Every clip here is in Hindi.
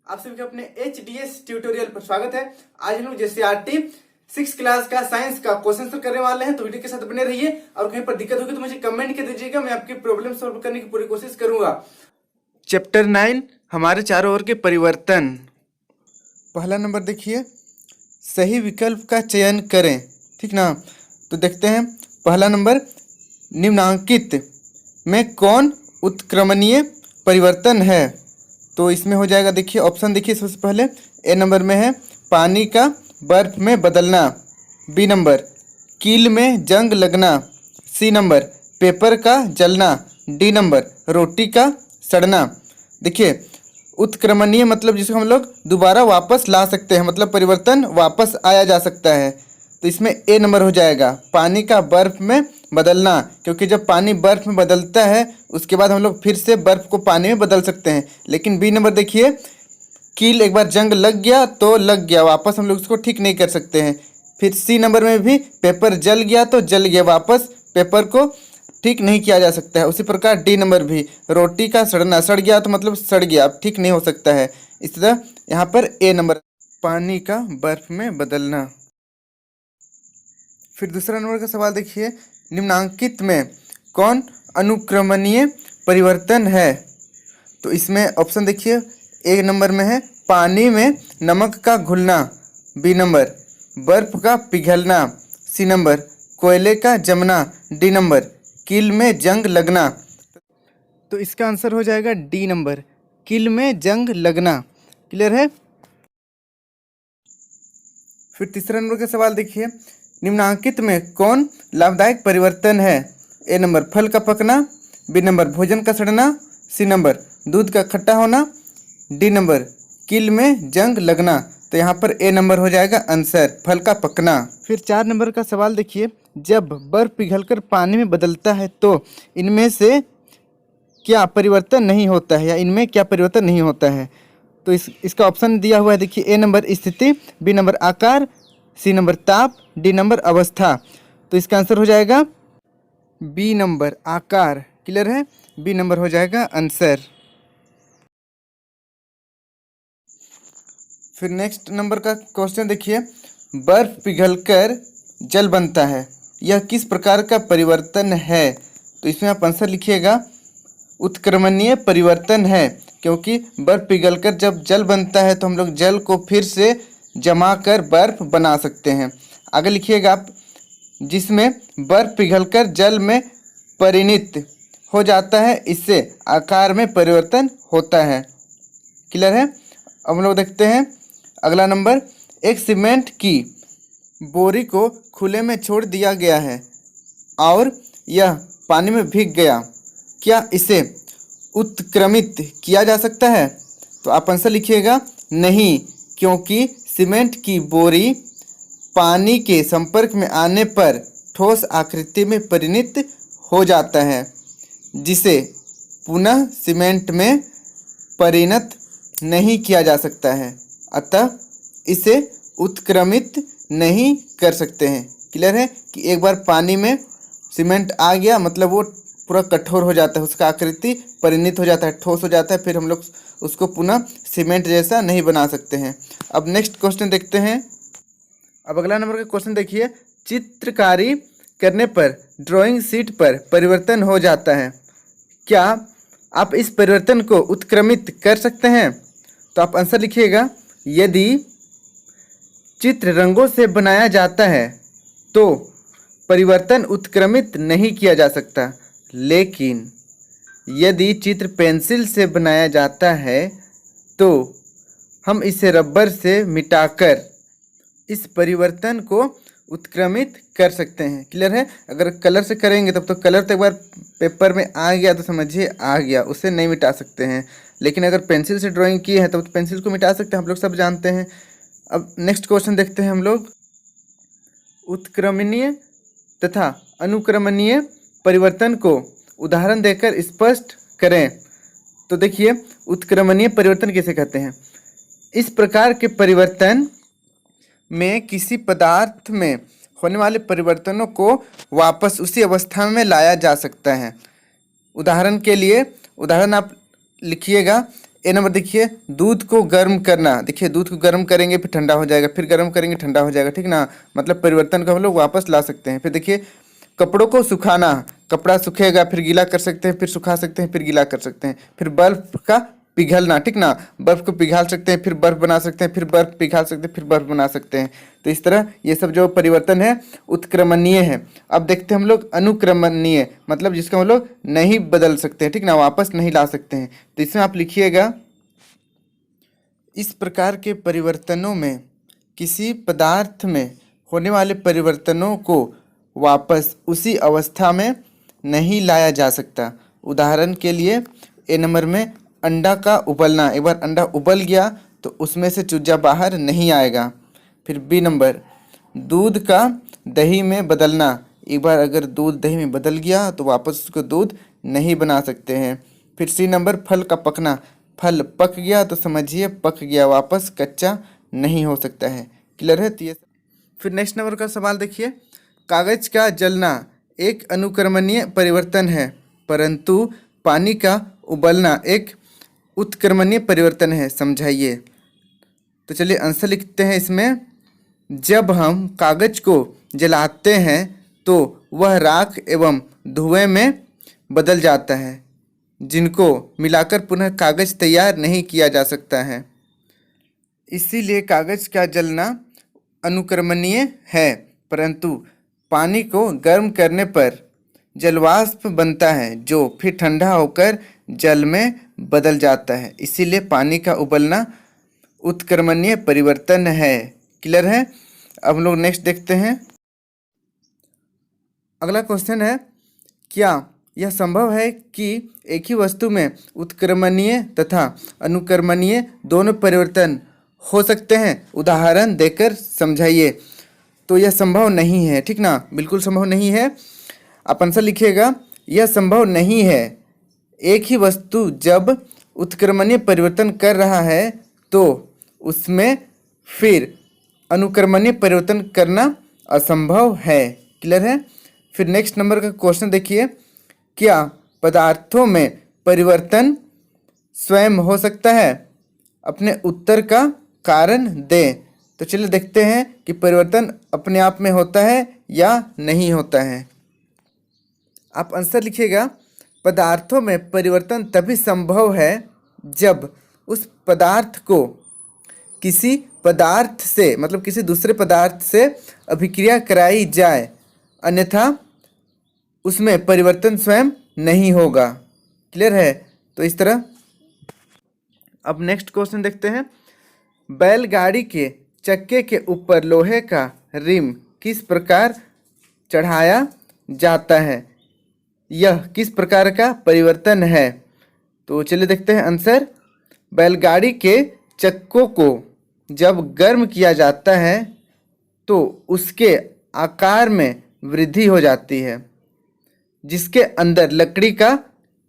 आप सभी का अपने HDS ट्यूटोरियल पर स्वागत है। आज हम लोग JCRT 6 क्लास का साइंस का क्वेश्चन आंसर करने वाले हैं, तो वीडियो के साथ बने रहिए। और कहीं पर दिक्कत होगी तो मुझे कमेंट कर दीजिएगा, मैं आपकी प्रॉब्लम सॉल्व करने की पूरी कोशिश करूंगा। चैप्टर 9 हमारे चारों ओर के परिवर्तन। पहला नंबर देखिए, सही विकल्प का चयन करें। ठीक ना, तो देखते हैं पहला नंबर, निम्नांकित में कौन उत्क्रमणीय परिवर्तन है। तो इसमें हो जाएगा, देखिए ऑप्शन देखिए, सबसे पहले ए नंबर में है पानी का बर्फ में बदलना, बी नंबर कील में जंग लगना, सी नंबर पेपर का जलना, डी नंबर रोटी का सड़ना। देखिए उत्क्रमणीय मतलब जिसको हम लोग दोबारा वापस ला सकते हैं, मतलब परिवर्तन वापस आया जा सकता है। तो इसमें ए नंबर हो जाएगा पानी का बर्फ में बदलना, क्योंकि जब पानी बर्फ में बदलता है उसके बाद हम लोग फिर से बर्फ को पानी में बदल सकते हैं। लेकिन बी नंबर देखिए, कील एक बार जंग लग गया तो लग गया, वापस हम लोग उसको ठीक नहीं कर सकते हैं। फिर सी नंबर में भी पेपर जल गया तो जल गया, वापस पेपर को ठीक नहीं किया जा सकता है। उसी प्रकार डी नंबर भी रोटी का सड़ना, सड़ गया तो मतलब सड़ गया, अब ठीक नहीं हो सकता है। इस तरह यहाँ पर ए नंबर पानी का बर्फ में बदलना। फिर दूसरा नंबर का सवाल देखिए, निम्नांकित में कौन अनुक्रमणीय परिवर्तन है। तो इसमें ऑप्शन देखिए, एक नंबर में है पानी में नमक का घुलना, बी नंबर बर्फ का पिघलना, सी नंबर कोयले का जमना, डी नंबर कील में जंग लगना। तो इसका आंसर हो जाएगा डी नंबर कील में जंग लगना। क्लियर है। फिर तीसरा नंबर का सवाल देखिए, निम्नांकित में कौन लाभदायक परिवर्तन है। ए नंबर फल का पकना, बी नंबर भोजन का सड़ना, सी नंबर दूध का खट्टा होना, डी नंबर कील में जंग लगना। तो यहाँ पर ए नंबर हो जाएगा आंसर, फल का पकना। फिर 4 नंबर का सवाल देखिए, जब बर्फ पिघलकर पानी में बदलता है तो इनमें से क्या परिवर्तन नहीं होता है, या इनमें क्या परिवर्तन नहीं होता है। तो इसका ऑप्शन दिया हुआ है, देखिए ए नंबर स्थिति, बी नंबर आकार, सी नंबर ताप, डी नंबर अवस्था। तो इसका आंसर हो जाएगा बी नंबर आकार। क्लियर है, बी नंबर हो जाएगा आंसर। फिर नेक्स्ट नंबर का क्वेश्चन देखिए, बर्फ पिघलकर जल बनता है, यह किस प्रकार का परिवर्तन है। तो इसमें आप आंसर लिखिएगा उत्क्रमणीय परिवर्तन है, क्योंकि बर्फ पिघलकर जब जल बनता है तो हम लोग जल को फिर से जमा कर बर्फ बना सकते हैं। आगे लिखिएगा आप, जिसमें बर्फ पिघलकर जल में परिणत हो जाता है, इससे आकार में परिवर्तन होता है। क्लियर है। अब हम लोग देखते हैं अगला नंबर, एक सीमेंट की बोरी को खुले में छोड़ दिया गया है और यह पानी में भीग गया, क्या इसे उत्क्रमित किया जा सकता है। तो आप आंसर लिखिएगा नहीं, क्योंकि सीमेंट की बोरी पानी के संपर्क में आने पर ठोस आकृति में परिणत हो जाता है, जिसे पुनः सीमेंट में परिणत नहीं किया जा सकता है, अतः इसे उत्क्रमित नहीं कर सकते हैं। क्लियर है कि एक बार पानी में सीमेंट आ गया मतलब वो पूरा कठोर हो जाता है, उसका आकृति परिणत हो जाता है, ठोस हो जाता है, फिर हम लोग उसको पुनः सीमेंट जैसा नहीं बना सकते हैं। अब नेक्स्ट क्वेश्चन देखते हैं। अब अगला नंबर का क्वेश्चन देखिए, चित्रकारी करने पर ड्राइंग शीट पर परिवर्तन हो जाता है, क्या आप इस परिवर्तन को उत्क्रमित कर सकते हैं। तो आप आंसर लिखिएगा, यदि चित्र रंगों से बनाया जाता है तो परिवर्तन उत्क्रमित नहीं किया जा सकता, लेकिन यदि चित्र पेंसिल से बनाया जाता है तो हम इसे रबर से मिटाकर इस परिवर्तन को उत्क्रमित कर सकते हैं। क्लियर है। अगर कलर से करेंगे तब तो कलर तो एक बार पेपर में आ गया तो समझिए आ गया, उसे नहीं मिटा सकते हैं। लेकिन अगर पेंसिल से ड्राइंग की है तब तो पेंसिल को मिटा सकते हैं, हम लोग सब जानते हैं। अब नेक्स्ट क्वेश्चन देखते हैं हम लोग, उत्क्रमणीय तथा अनुक्रमणीय परिवर्तन को उदाहरण देकर स्पष्ट करें। तो देखिए उत्क्रमणीय परिवर्तन किसे कहते हैं, इस प्रकार के परिवर्तन में किसी पदार्थ में होने वाले परिवर्तनों को वापस उसी अवस्था में लाया जा सकता है। उदाहरण के लिए, उदाहरण आप लिखिएगा, ए नंबर देखिए, दूध को गर्म करना। देखिए दूध को गर्म करेंगे फिर ठंडा हो जाएगा, फिर गर्म करेंगे ठंडा हो जाएगा, ठीक ना। मतलब परिवर्तन को हम लोग वापस ला सकते हैं। फिर देखिए कपड़ों को सुखाना, कपड़ा सूखेगा फिर गीला कर सकते हैं, फिर सुखा सकते हैं, फिर गीला कर सकते हैं। फिर बर्फ का पिघलना, ठीक ना, बर्फ को पिघाल सकते हैं, फिर बर्फ बना सकते हैं, फिर बर्फ पिघाल सकते हैं, फिर बर्फ बना सकते हैं। तो इस तरह ये सब जो परिवर्तन है उत्क्रमणीय है। अब देखते हैं हम लोग अनुक्रमणीय, मतलब जिसको हम लोग नहीं बदल सकते हैं, ठीक ना, वापस नहीं ला सकते हैं। तो इसमें आप लिखिएगा, इस प्रकार के परिवर्तनों में किसी पदार्थ में होने वाले परिवर्तनों को वापस उसी अवस्था में नहीं लाया जा सकता। उदाहरण के लिए ए नंबर में अंडा का उबलना, एक बार अंडा उबल गया तो उसमें से चूजा बाहर नहीं आएगा। फिर बी नंबर दूध का दही में बदलना, एक बार अगर दूध दही में बदल गया तो वापस उसको दूध नहीं बना सकते हैं। फिर सी नंबर फल का पकना, फल पक गया तो समझिए पक गया, वापस कच्चा नहीं हो सकता है। क्लियर है? तो ये फिर नेक्स्ट नंबर का सवाल देखिए, कागज का जलना एक अनुक्रमणीय परिवर्तन है, परंतु पानी का उबलना एक उत्क्रमणीय परिवर्तन है, समझाइए। तो चलिए आंसर लिखते हैं इसमें। जब हम कागज को जलाते हैं तो वह राख एवं धुएं में बदल जाता है, जिनको मिलाकर पुनः कागज तैयार नहीं किया जा सकता है। इसीलिए कागज का जलना अनुक्रमणीय है, परंतु पानी को गर्म करने पर जलवाष्प बनता है जो फिर ठंडा होकर जल में बदल जाता है। इसीलिए पानी का उबलना उत्क्रमणीय परिवर्तन है। क्लियर है? अब हम लोग नेक्स्ट देखते हैं। अगला क्वेश्चन है, क्या यह संभव है कि एक ही वस्तु में उत्क्रमणीय तथा अनुक्रमणीय दोनों परिवर्तन हो सकते हैं? उदाहरण देकर समझाइए। तो यह संभव नहीं है, ठीक ना, बिल्कुल संभव नहीं है। आप आंसर लिखिएगा, यह संभव नहीं है। एक ही वस्तु जब उत्क्रमणीय परिवर्तन कर रहा है तो उसमें फिर अनुक्रमणीय परिवर्तन करना असंभव है। क्लियर है? फिर नेक्स्ट नंबर का क्वेश्चन देखिए, क्या पदार्थों में परिवर्तन स्वयं हो सकता है? अपने उत्तर का कारण दें। तो चलिए देखते हैं कि परिवर्तन अपने आप में होता है या नहीं होता है। आप आंसर लिखिएगा, पदार्थों में परिवर्तन तभी संभव है जब उस पदार्थ को किसी पदार्थ से, मतलब किसी दूसरे पदार्थ से अभिक्रिया कराई जाए, अन्यथा उसमें परिवर्तन स्वयं नहीं होगा। क्लियर है? तो इस तरह अब नेक्स्ट क्वेश्चन देखते हैं। बैलगाड़ी के चक्के के ऊपर लोहे का रिम किस प्रकार चढ़ाया जाता है? यह किस प्रकार का परिवर्तन है? तो चलिए देखते हैं आंसर। बैलगाड़ी के चक्कों को जब गर्म किया जाता है तो उसके आकार में वृद्धि हो जाती है, जिसके अंदर लकड़ी का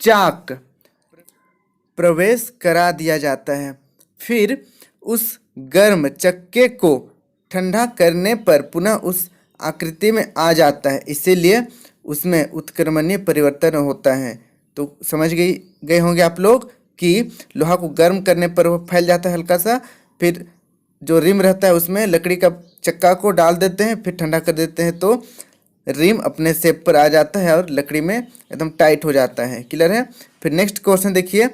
चाक प्रवेश करा दिया जाता है। फिर उस गर्म चक्के को ठंडा करने पर पुनः उस आकृति में आ जाता है, इसीलिए उसमें उत्क्रमणीय परिवर्तन होता है। तो समझ गए होंगे आप लोग कि लोहा को गर्म करने पर वो फैल जाता है हल्का सा, फिर जो रिम रहता है उसमें लकड़ी का चक्का को डाल देते हैं, फिर ठंडा कर देते हैं तो रिम अपने शेप पर आ जाता है और लकड़ी में एकदम टाइट हो जाता है। क्लियर है? फिर नेक्स्ट क्वेश्चन देखिए,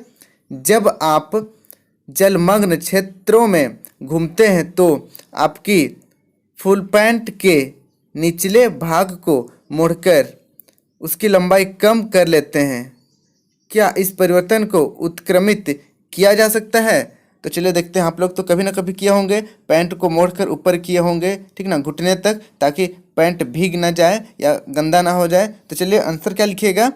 जब आप जलमग्न क्षेत्रों में घूमते हैं तो आपकी फुल पैंट के निचले भाग को मोड़कर उसकी लंबाई कम कर लेते हैं। क्या इस परिवर्तन को उत्क्रमित किया जा सकता है? तो चलिए देखते हैं। आप लोग तो कभी ना कभी किए होंगे, पैंट को मोड़कर ऊपर किए होंगे, ठीक ना, घुटने तक, ताकि पैंट भीग ना जाए या गंदा ना हो जाए। तो चलिए आंसर क्या लिखिएगा?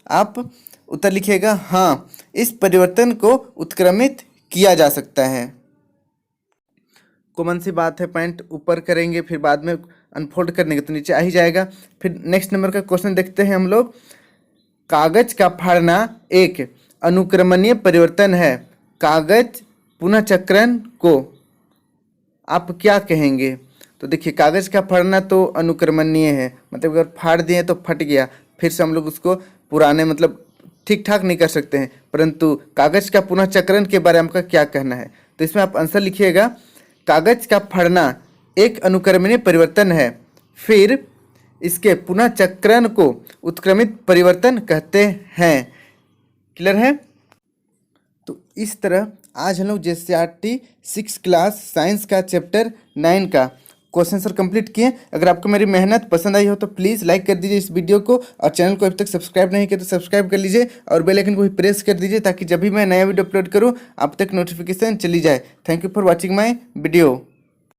आप उत्तर लिखिएगा, हाँ, इस परिवर्तन को उत्क्रमित किया जा सकता है। कॉमन सी बात है, पैंट ऊपर करेंगे फिर बाद में अनफोल्ड करने के तो नीचे आ ही जाएगा। फिर नेक्स्ट नंबर का क्वेश्चन देखते हैं हम लोग। कागज का फाड़ना एक अनुक्रमणीय परिवर्तन है, कागज पुनः चक्रण को आप क्या कहेंगे? तो देखिए, कागज का फाड़ना तो अनुक्रमणीय है, मतलब अगर फाड़ दिए तो फट गया, फिर से हम लोग उसको पुराने मतलब ठीक ठाक नहीं कर सकते हैं, परंतु कागज का पुनः चक्रण के बारे में आपका क्या कहना है। तो इसमें आप आंसर लिखिएगा, कागज का फटना एक अनुक्रमणीय परिवर्तन है, फिर इसके पुनः चक्रण को उत्क्रमित परिवर्तन कहते हैं। क्लियर है। तो इस तरह आज हम लोग JCERT 6 क्लास साइंस का चैप्टर 9 का क्वेश्चन आंसर कंप्लीट किए। अगर आपको मेरी मेहनत पसंद आई हो तो प्लीज़ लाइक कर दीजिए इस वीडियो को, और चैनल को अभी तक सब्सक्राइब नहीं किया तो सब्सक्राइब कर लीजिए और बेल आइकन को भी प्रेस कर दीजिए ताकि जब भी मैं नया वीडियो अपलोड करूँ आप तक नोटिफिकेशन चली जाए। Thank you for watching my video.